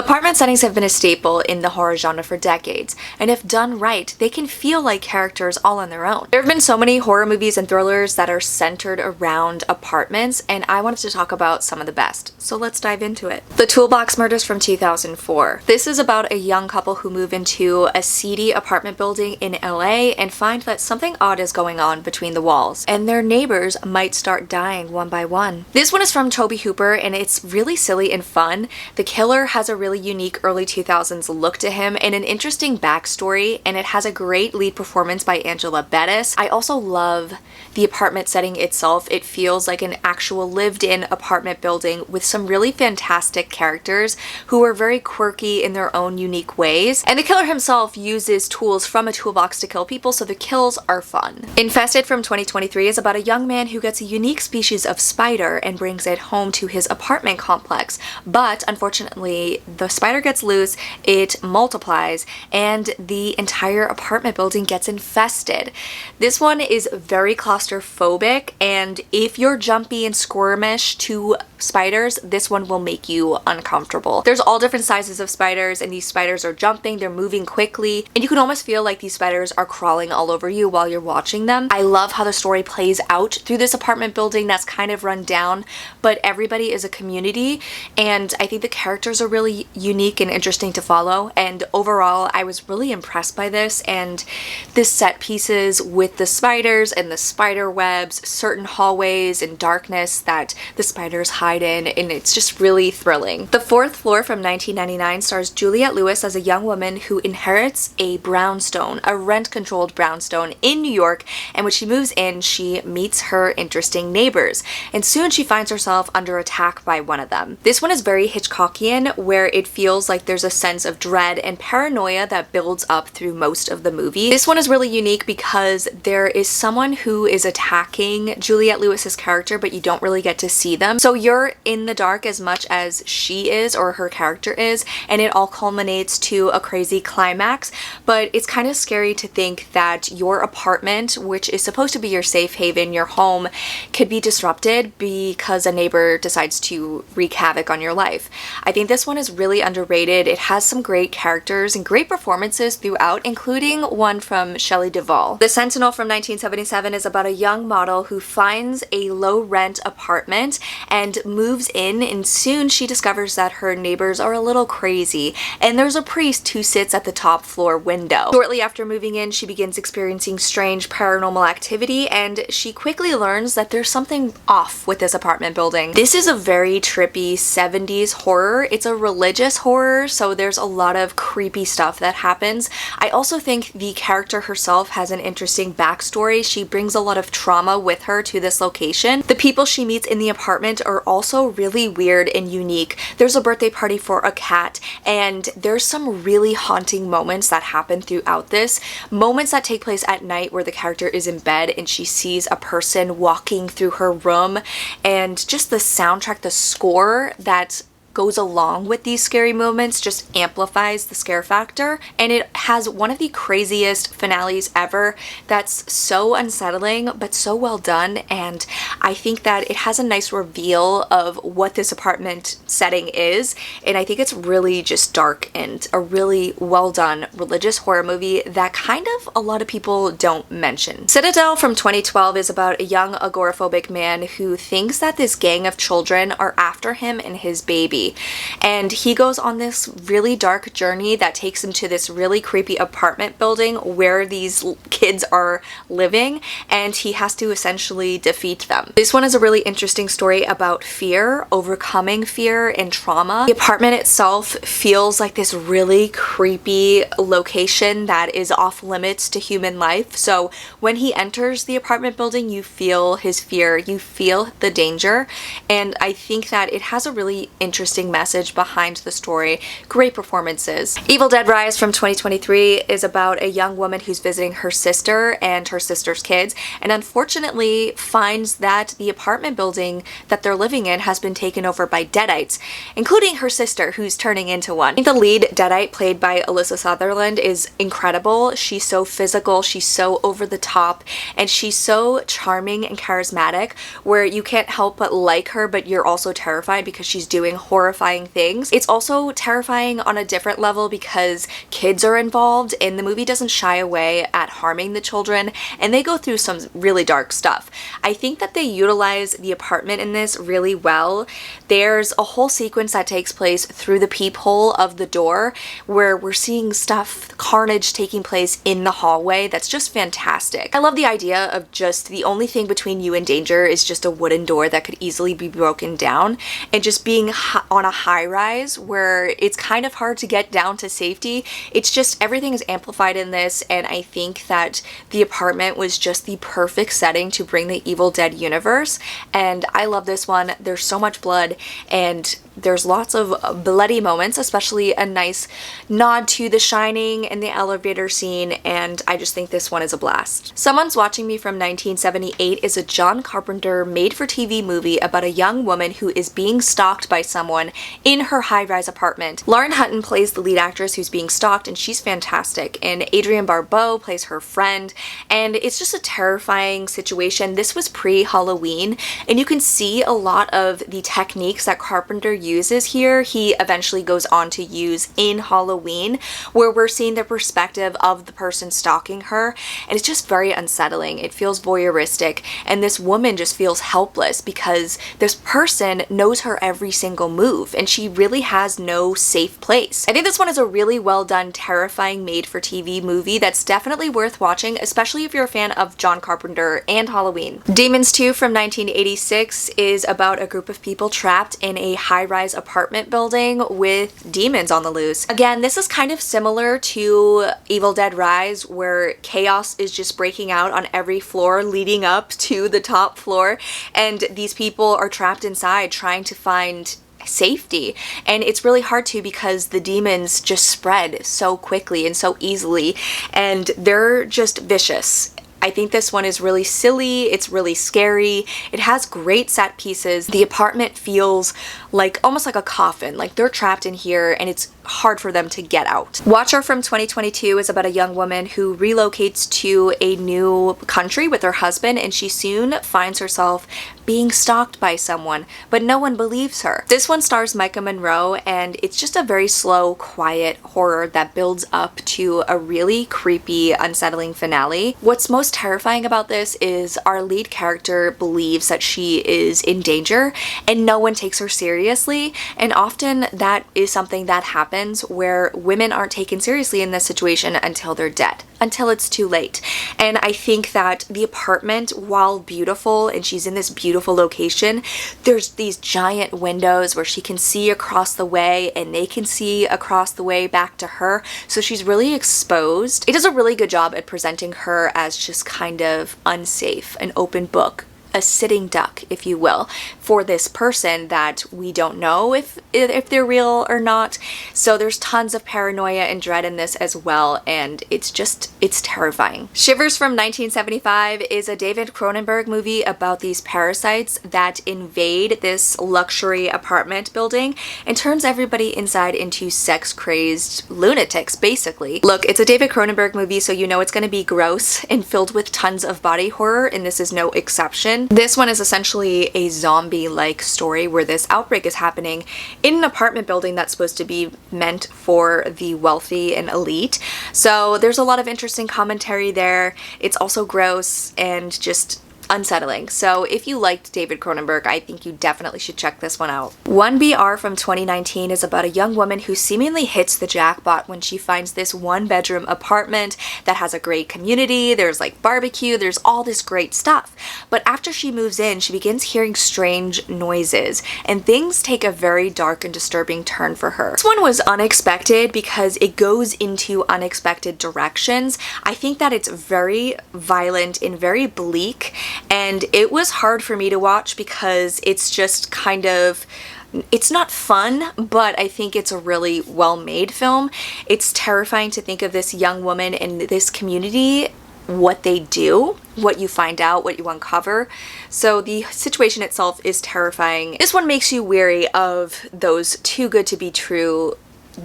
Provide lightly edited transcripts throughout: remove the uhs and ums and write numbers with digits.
Apartment settings have been a staple in the horror genre for decades, and if done right, they can feel like characters all on their own. There have been so many horror movies and thrillers that are centered around apartments, and I wanted to talk about some of the best, so let's dive into it. The Toolbox Murders from 2004. This is about a young couple who move into a seedy apartment building in LA and find that something odd is going on between the walls, and their neighbors might start dying one by one. This one is from Tobe Hooper, and it's really silly and fun. The killer has a really unique early 2000s look to him and an interesting backstory, and it has a great lead performance by Angela Bettis. I also love the apartment setting itself. It feels like an actual lived-in apartment building with some really fantastic characters who are very quirky in their own unique ways. And the killer himself uses tools from a toolbox to kill people, so the kills are fun. Infested from 2023 is about a young man who gets a unique species of spider and brings it home to his apartment complex. But unfortunately, the spider gets loose, it multiplies, and the entire apartment building gets infested. This one is very claustrophobic, and if you're jumpy and squirmish to spiders, this one will make you uncomfortable. There's all different sizes of spiders, and these spiders are jumping, they're moving quickly, and you can almost feel like these spiders are crawling all over you while you're watching them. I love how the story plays out through this apartment building that's kind of run down, but everybody is a community, and I think the characters are really unique and interesting to follow, and overall I was really impressed by this, and this set pieces with the spiders and the spider webs, certain hallways and darkness that the spiders hide in, and it's just really thrilling. The Fourth Floor from 1999 stars Juliette Lewis as a young woman who inherits a brownstone, a rent-controlled brownstone in New York, and when she moves in, she meets her interesting neighbors, and soon she finds herself under attack by one of them. This one is very Hitchcockian, where it feels like there's a sense of dread and paranoia that builds up through most of the movie. This one is really unique because there is someone who is attacking Juliette Lewis's character, but you don't really get to see them. So you're in the dark as much as she is, or her character is, and it all culminates to a crazy climax. But it's kind of scary to think that your apartment, which is supposed to be your safe haven, your home, could be disrupted because a neighbor decides to wreak havoc on your life. I think this one is really underrated. It has some great characters and great performances throughout, including one from Shelley Duvall. The Sentinel from 1977 is about a young model who finds a low-rent apartment and moves in, and soon she discovers that her neighbors are a little crazy, and there's a priest who sits at the top floor window. Shortly after moving in, she begins experiencing strange paranormal activity, and she quickly learns that there's something off with this apartment building. This is a very trippy 70s horror. It's a religious horror, so there's a lot of creepy stuff that happens. I also think the character herself has an interesting backstory. She brings a lot of trauma with her to this location. The people she meets in the apartment are also really weird and unique. There's a birthday party for a cat, and there's some really haunting moments that happen throughout this. Moments that take place at night where the character is in bed and she sees a person walking through her room, and just the soundtrack, the score that goes along with these scary moments just amplifies the scare factor, and it has one of the craziest finales ever that's so unsettling but so well done. And I think that it has a nice reveal of what this apartment setting is, and I think it's really just dark and a really well done religious horror movie that kind of a lot of people don't mention. Citadel from 2012 is about a young agoraphobic man who thinks that this gang of children are after him and his baby. And he goes on this really dark journey that takes him to this really creepy apartment building where these kids are living, and he has to essentially defeat them. This one is a really interesting story about fear, overcoming fear and trauma. The apartment itself feels like this really creepy location that is off limits to human life. So when he enters the apartment building, you feel his fear, you feel the danger, and I think that it has a really interesting message behind the story. Great performances. Evil Dead Rise from 2023 is about a young woman who's visiting her sister and her sister's kids, and unfortunately finds that the apartment building that they're living in has been taken over by deadites, including her sister, who's turning into one. I think the lead deadite, played by Alyssa Sutherland, is incredible. She's so physical, she's so over the top, and she's so charming and charismatic where you can't help but like her, but you're also terrified because she's doing horror horrifying things. It's also terrifying on a different level because kids are involved and the movie doesn't shy away at harming the children, and they go through some really dark stuff. I think that they utilize the apartment in this really well. There's a whole sequence that takes place through the peephole of the door where we're seeing stuff, carnage taking place in the hallway. That's just fantastic. I love the idea of just the only thing between you and danger is just a wooden door that could easily be broken down, and just being on a high rise where it's kind of hard to get down to safety. It's just everything is amplified in this, and I think that the apartment was just the perfect setting to bring the Evil Dead universe, and I love this one. There's so much blood and there's lots of bloody moments, especially a nice nod to The Shining and the elevator scene, and I just think this one is a blast. Someone's Watching Me from 1978 is a John Carpenter made-for-TV movie about a young woman who is being stalked by someone in her high-rise apartment. Lauren Hutton plays the lead actress who's being stalked, and she's fantastic, and Adrienne Barbeau plays her friend, and it's just a terrifying situation. This was pre-Halloween, and you can see a lot of the techniques that Carpenter uses here, he eventually goes on to use in Halloween, where we're seeing the perspective of the person stalking her, and it's just very unsettling. It feels voyeuristic, and this woman just feels helpless because this person knows her every single move, and she really has no safe place. I think this one is a really well done, terrifying made-for-TV movie that's definitely worth watching, especially if you're a fan of John Carpenter and Halloween. Demons 2 from 1986 is about a group of people trapped in a high-rise apartment building with demons on the loose. Again, this is kind of similar to Evil Dead Rise, where chaos is just breaking out on every floor leading up to the top floor, and these people are trapped inside trying to find safety, and it's really hard to because the demons just spread so quickly and so easily, and they're just vicious. I think this one is really silly, it's really scary, it has great set pieces. The apartment feels like almost like a coffin, like they're trapped in here and it's hard for them to get out. Watcher from 2022 is about a young woman who relocates to a new country with her husband, and she soon finds herself being stalked by someone, but no one believes her. This one stars Micah Monroe, and it's just a very slow, quiet horror that builds up to a really creepy, unsettling finale. What's most terrifying about this is our lead character believes that she is in danger, and no one takes her seriously, and often that is something that happens where women aren't taken seriously in this situation until they're dead, until it's too late. And I think that the apartment, while beautiful and she's in this beautiful location, there's these giant windows where she can see across the way and they can see across the way back to her, so she's really exposed. It does a really good job at presenting her as just kind of unsafe, an open book, a sitting duck, if you will, for this person that we don't know if they're real or not. So there's tons of paranoia and dread in this as well, and it's terrifying. Shivers from 1975 is a David Cronenberg movie about these parasites that invade this luxury apartment building and turns everybody inside into sex-crazed lunatics, basically. Look, it's a David Cronenberg movie, so you know it's gonna be gross and filled with tons of body horror, and this is no exception. This one is essentially a zombie-like story where this outbreak is happening in an apartment building that's supposed to be meant for the wealthy and elite. So there's a lot of interesting commentary there. It's also gross and just unsettling. So if you liked David Cronenberg, I think you definitely should check this one out. 1BR from 2019 is about a young woman who seemingly hits the jackpot when she finds this one-bedroom apartment that has a great community, there's like barbecue, there's all this great stuff. But after she moves in, she begins hearing strange noises, and things take a very dark and disturbing turn for her. This one was unexpected because it goes into unexpected directions. I think that it's very violent and very bleak, and it was hard for me to watch because it's just kind of, it's not fun, but I think it's a really well-made film. It's terrifying to think of this young woman in this community, what they do, what you find out, what you uncover. So the situation itself is terrifying. This one makes you wary of those too good to be true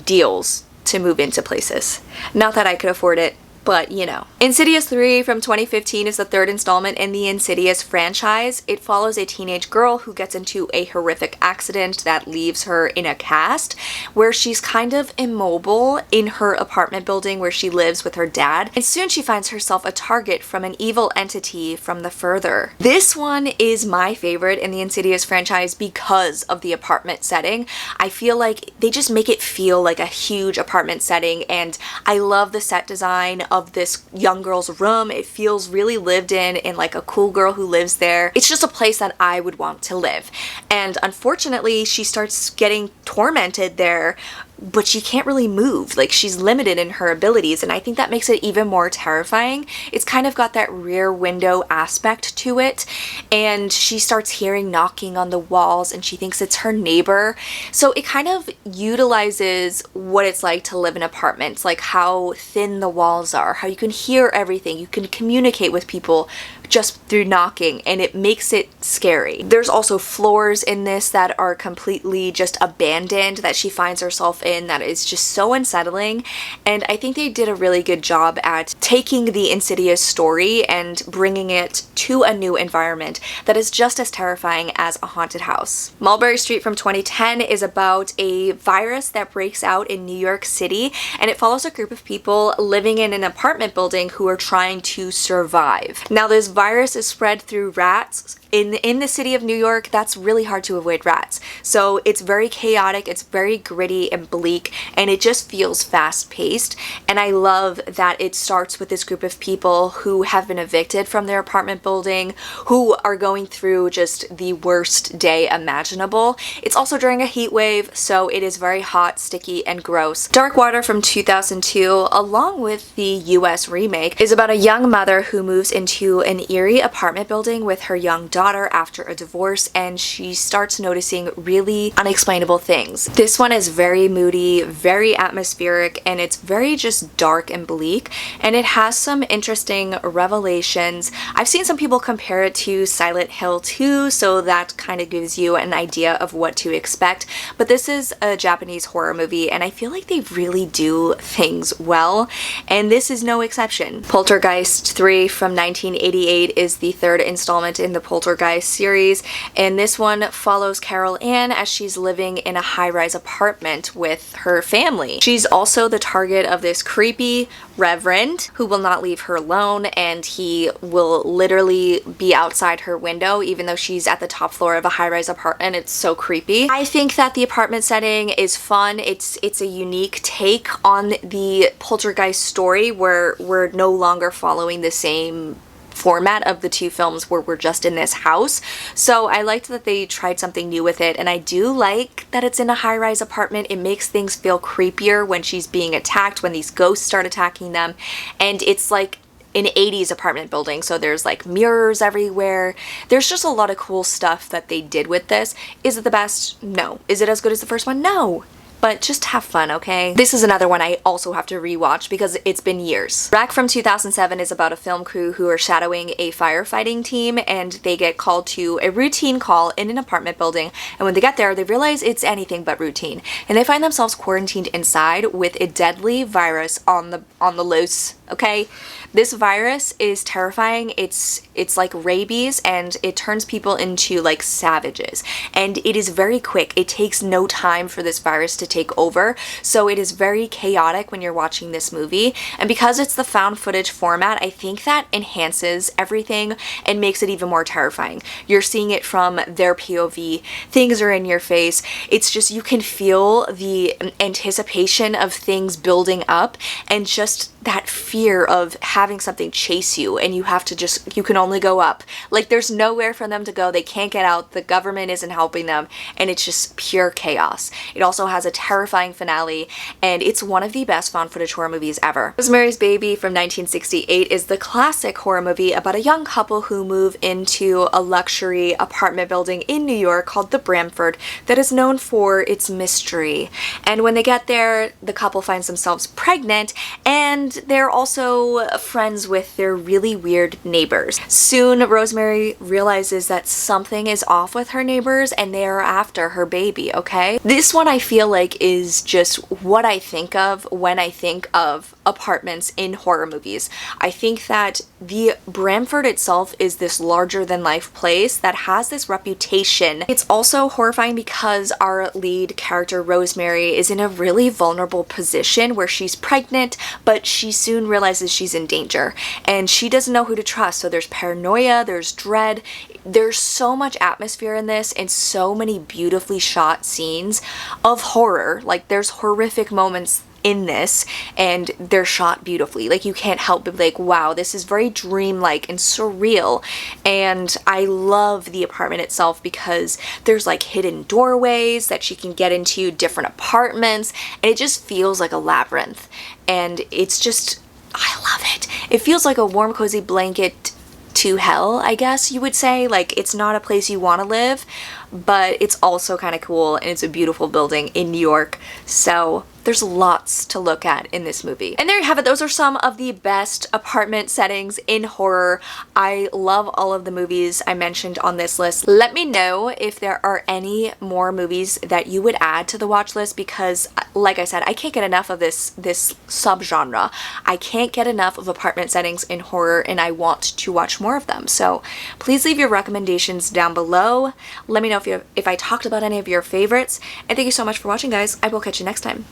deals to move into places. Not that I could afford it, but you know. Insidious 3 from 2015 is the third installment in the Insidious franchise. It follows a teenage girl who gets into a horrific accident that leaves her in a cast where she's kind of immobile in her apartment building where she lives with her dad, and soon she finds herself a target from an evil entity from the further. This one is my favorite in the Insidious franchise because of the apartment setting. I feel like they just make it feel like a huge apartment setting, and I love the set design of this young girl's room. It feels really lived in like a cool girl who lives there. It's just a place that I would want to live. And unfortunately, she starts getting tormented there, but she can't really move. Like, she's limited in her abilities, and I think that makes it even more terrifying. It's kind of got that rear window aspect to it, and she starts hearing knocking on the walls and she thinks it's her neighbor. So it kind of utilizes what it's like to live in apartments, like how thin the walls are, how you can hear everything, you can communicate with people just through knocking, and it makes it scary. There's also floors in this that are completely just abandoned that she finds herself in that is just so unsettling, and I think they did a really good job at taking the Insidious story and bringing it to a new environment that is just as terrifying as a haunted house. Mulberry St from 2010 is about a virus that breaks out in New York City, and it follows a group of people living in an apartment building who are trying to survive. Now, this virus is spread through rats. In the city of New York, that's really hard to avoid rats. So it's very chaotic, it's very gritty and bleak, and it just feels fast-paced. And I love that it starts with this group of people who have been evicted from their apartment building, who are going through just the worst day imaginable. It's also during a heat wave, so it is very hot, sticky, and gross. Dark Water from 2002, along with the US remake, is about a young mother who moves into an eerie apartment building with her young daughter after a divorce, and she starts noticing really unexplainable things. This one is very moody, very atmospheric, and it's very just dark and bleak, and it has some interesting revelations. I've seen some people compare it to Silent Hill 2, so that kind of gives you an idea of what to expect, but this is a Japanese horror movie, and I feel like they really do things well, and this is no exception. Poltergeist 3 from 1988 is the third installment in the Poltergeist series, and this one follows Carol Ann as she's living in a high-rise apartment with her family. She's also the target of this creepy reverend who will not leave her alone, and he will literally be outside her window even though she's at the top floor of a high-rise apartment. It's so creepy. I think that the apartment setting is fun. It's a unique take on the Poltergeist story where we're no longer following the same format of the two films where we're just in this house. So I liked that they tried something new with it, and I do like that it's in a high-rise apartment. It makes things feel creepier when she's being attacked, when these ghosts start attacking them, and it's like an 80s apartment building, so there's like mirrors everywhere. There's just a lot of cool stuff that they did with this. Is it the best? No. Is it as good as the first one? No. But just have fun, okay? This is another one I also have to rewatch because it's been years. Wreck from 2007 is about a film crew who are shadowing a firefighting team, and they get called to a routine call in an apartment building, and when they get there, they realize it's anything but routine, and they find themselves quarantined inside with a deadly virus on the loose, okay? This virus is terrifying. It's like rabies, and it turns people into like savages, and it is very quick. It takes no time for this virus to take over, so it is very chaotic when you're watching this movie, and because it's the found footage format, I think that enhances everything and makes it even more terrifying. You're seeing it from their POV, things are in your face, it's just, you can feel the anticipation of things building up, and just that fear of having something chase you, and you have to just, you can only go up. Like, there's nowhere for them to go, they can't get out, the government isn't helping them, and it's just pure chaos. It also has a terrifying finale, and it's one of the best found footage horror movies ever. Rosemary's Baby from 1968 is the classic horror movie about a young couple who move into a luxury apartment building in New York called the Bramford that is known for its mystery. And when they get there, the couple finds themselves pregnant, and they're also friends with their really weird neighbors. Soon, Rosemary realizes that something is off with her neighbors, and they are after her baby, okay? This one I feel like think is just what I think of when I think of apartments in horror movies. I think that the Bramford itself is this larger than life place that has this reputation. It's also horrifying because our lead character Rosemary is in a really vulnerable position where she's pregnant, but she soon realizes she's in danger and she doesn't know who to trust. So there's paranoia, there's dread, there's so much atmosphere in this and so many beautifully shot scenes of horror. Like there's horrific moments in this and they're shot beautifully. Like you can't help but be like, wow, this is very dreamlike and surreal. And I love the apartment itself because there's like hidden doorways that she can get into different apartments and it just feels like a labyrinth. And it's just, I love it. It feels like a warm, cozy blanket to hell, I guess you would say. Like it's not a place you want to live, but it's also kind of cool and it's a beautiful building in New York. So there's lots to look at in this movie. And there you have it. Those are some of the best apartment settings in horror. I love all of the movies I mentioned on this list. Let me know if there are any more movies that you would add to the watch list because, like I said, I can't get enough of this subgenre. I can't get enough of apartment settings in horror and I want to watch more of them. So please leave your recommendations down below. Let me know if I talked about any of your favorites. And thank you so much for watching, guys. I will catch you next time.